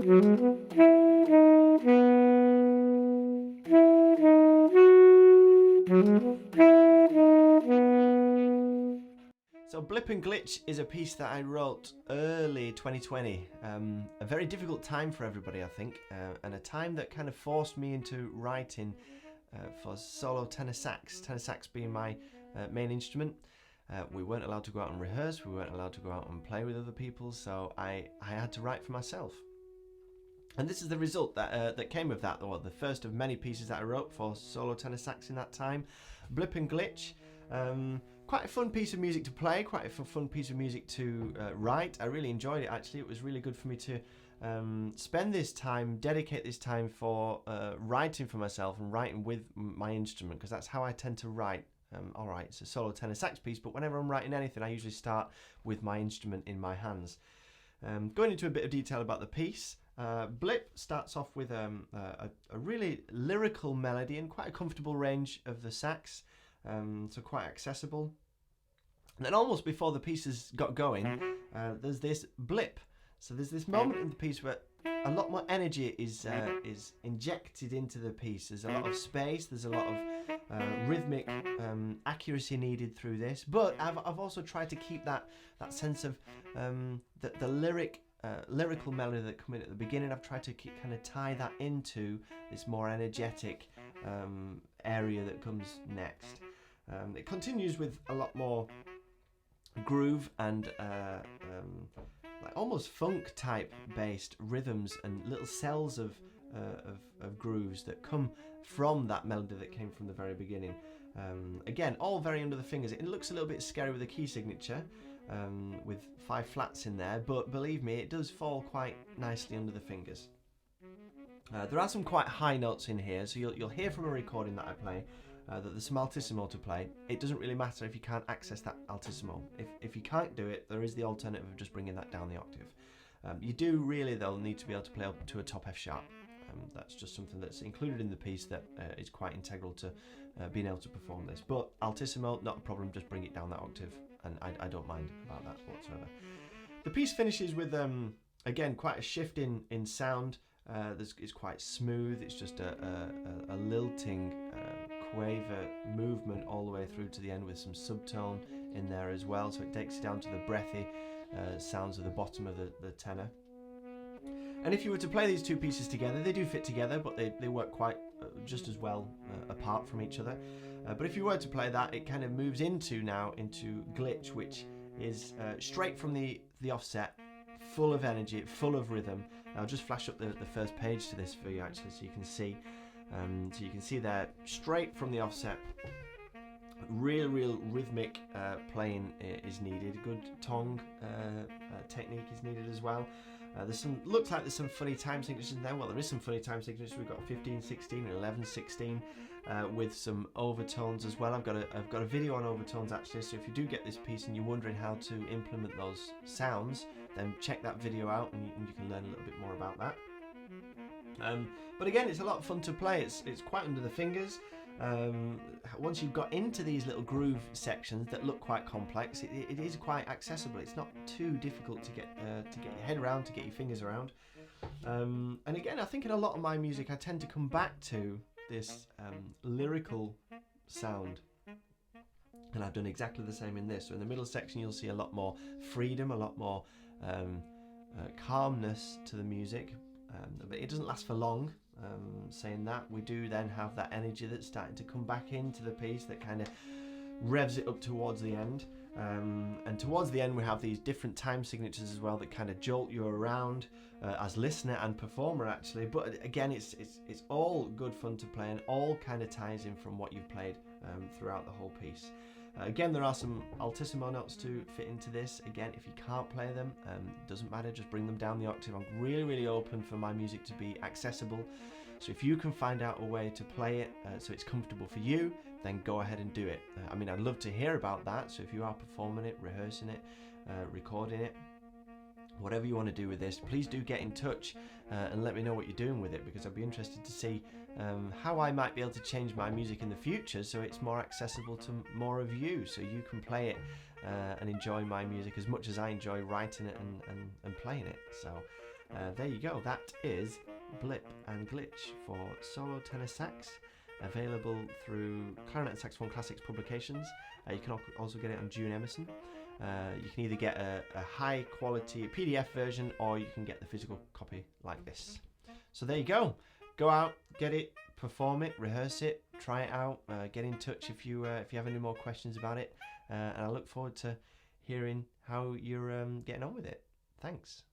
So Blip and Glitch is a piece that I wrote early 2020. A very difficult time for everybody, I think, and a time that kind of forced me into writing for solo tenor sax being my main instrument. We weren't allowed to go out and rehearse, we weren't allowed to go out and play with other people, so I had to write for myself. And this is the result that came of that, or the first of many pieces that I wrote for solo tenor sax in that time. Blip and Glitch. Quite a fun piece of music to play, quite a fun piece of music to write. I really enjoyed it actually. It was really good for me to spend this time, dedicate this time for writing for myself and writing with my instrument, because that's how I tend to write. Alright, it's a solo tenor sax piece, but whenever I'm writing anything I usually start with my instrument in my hands. Going into a bit of detail about the piece, Blip starts off with a really lyrical melody and quite a comfortable range of the sax, so quite accessible. And then almost before the piece has got going, there's this blip. So there's this moment in the piece where a lot more energy is injected into the piece. There's a lot of space, there's a lot of rhythmic accuracy needed through this, but I've also tried to keep that sense of the lyrical melody that come in at the beginning. I've tried to kind of tie that into this more energetic area that comes next. It continues with a lot more groove and like almost funk type based rhythms and little cells of grooves that come from that melody that came from the very beginning. Again, all very under the fingers. It looks a little bit scary with a key signature, with 5 flats in there, but believe me, it does fall quite nicely under the fingers. There are some quite high notes in here, so you'll hear from a recording that I play that there's some altissimo to play. It doesn't really matter if you can't access that altissimo. If you can't do it, there is the alternative of just bringing that down the octave. You do really, though, need to be able to play up to a top F sharp. That's just something that's included in the piece that is quite integral to being able to perform this. But altissimo, not a problem, just bring it down that octave, and I don't mind about that whatsoever. The piece finishes with, again, quite a shift in sound. It's quite smooth. It's just a lilting quaver movement all the way through to the end with some subtone in there as well, so it takes you down to the breathy sounds of the bottom of the tenor. And if you were to play these two pieces together, they do fit together, but they work quite just as well apart from each other. But if you were to play that, it kind of moves into Glitch, which is straight from the offset, full of energy, full of rhythm. I'll just flash up the first page to this for you actually, so you can see. So you can see there, straight from the offset, real rhythmic playing is needed. Good tongue technique is needed as well. Looks like there's some funny time signatures in there. Well, there is some funny time signatures. We've got 15/16 and 11/16 with some overtones as well. I've got a video on overtones actually. So if you do get this piece and you're wondering how to implement those sounds, then check that video out and you can learn a little bit more about that. But again, it's a lot of fun to play. It's quite under the fingers. Once you've got into these little groove sections that look quite complex, it is quite accessible. It's not too difficult to get your head around, to get your fingers around. And again, I think in a lot of my music, I tend to come back to this lyrical sound. And I've done exactly the same in this. So in the middle section, you'll see a lot more freedom, a lot more calmness to the music. But it doesn't last for long. Saying that, we do then have that energy that's starting to come back into the piece that kind of revs it up towards the end. And towards the end, we have these different time signatures as well that kind of jolt you around as listener and performer actually. But again, it's all good fun to play and all kind of ties in from what you've played throughout the whole piece. Again, there are some altissimo notes to fit into this. Again, if you can't play them, doesn't matter, just bring them down the octave. I'm really open for my music to be accessible. So if you can find out a way to play it so it's comfortable for you, then go ahead and do it. I mean, I'd love to hear about that. So if you are performing it, rehearsing it, recording it, whatever you want to do with this, please do get in touch and let me know what you're doing with it, because I'd be interested to see how I might be able to change my music in the future so it's more accessible to more of you, so you can play it and enjoy my music as much as I enjoy writing it and playing it. So there you go. That is Blip and Glitch for solo tenor sax, available through Clarinet and Saxophone Classics publications. You can also get it on June Emerson. You can either get a high quality PDF version, or you can get the physical copy like this. So there you go. Go out, get it, perform it, rehearse it, try it out. Get in touch if you have any more questions about it, and I look forward to hearing how you're getting on with it. Thanks.